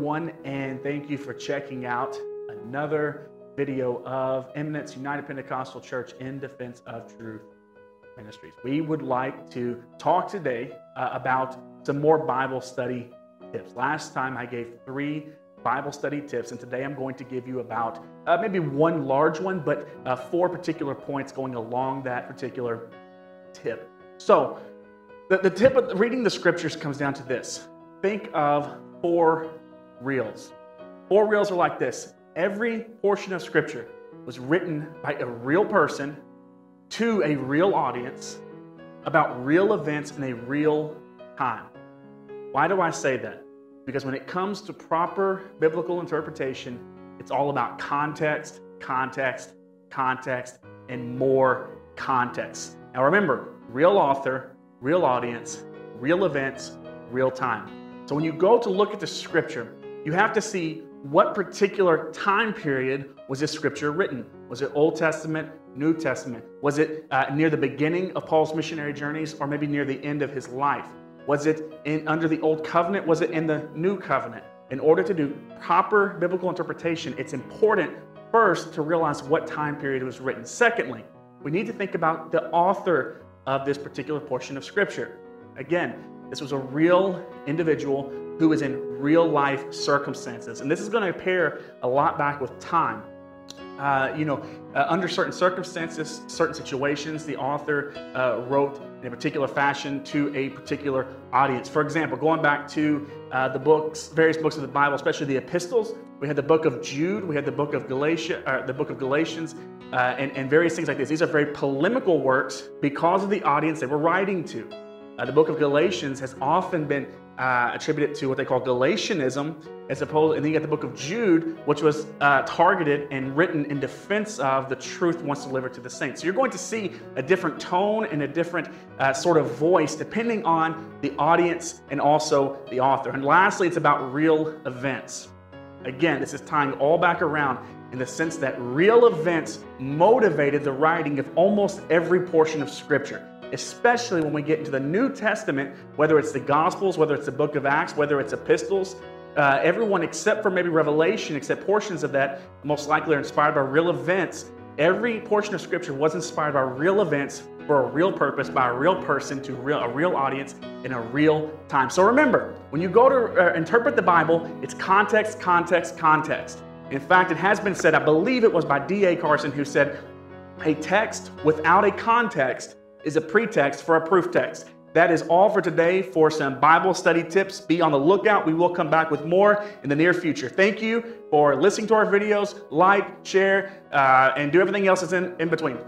everyone, and thank you for checking out another video of Eminence United Pentecostal Church in Defense of Truth Ministries. We would like to talk today about some more Bible study tips. Last time I gave 3 Bible study tips, and today I'm going to give you about maybe one large one, but 4 particular points going along that particular tip. So the tip of reading the scriptures comes down to this. Think of 4 reels. 4 reels are like this. Every portion of scripture was written by a real person to a real audience about real events in a real time. Why do I say that? Because when it comes to proper biblical interpretation, it's all about context, context, context, and more context. Now remember, real author, real audience, real events, real time. So when you go to look at the scripture, you have to see what particular time period was this scripture written. Was it Old Testament, New Testament? Was it near the beginning of Paul's missionary journeys, or maybe near the end of his life? Was it under the Old Covenant? Was it in the New Covenant? In order to do proper biblical interpretation, it's important first to realize what time period it was written. Secondly, we need to think about the author of this particular portion of scripture. Again, this was a real individual who was in real life circumstances. And this is going to pair a lot back with time. Under certain circumstances, certain situations, the author wrote in a particular fashion to a particular audience. For example, going back to various books of the Bible, especially the epistles, we had the book of Jude, we had the book of Galatians, and various things like this. These are very polemical works because of the audience they were writing to. The book of Galatians has often been attributed to what they call Galatianism, and then you get the book of Jude, which was targeted and written in defense of the truth once delivered to the saints. So you're going to see a different tone and a different sort of voice depending on the audience and also the author. And lastly, it's about real events. Again, this is tying all back around in the sense that real events motivated the writing of almost every portion of Scripture. Especially when we get into the New Testament, whether it's the Gospels, whether it's the book of Acts, whether it's epistles, everyone except for maybe Revelation, except portions of that, most likely are inspired by real events. Every portion of Scripture was inspired by real events for a real purpose, by a real person to a real audience in a real time. So remember, when you go to interpret the Bible, it's context, context, context. In fact, it has been said, I believe it was by D.A. Carson, who said, a text without a context is a pretext for a proof text. That is all for today for some Bible study tips. Be on the lookout. We will come back with more in the near future. Thank you for listening to our videos. Like, share, and do everything else that's in between.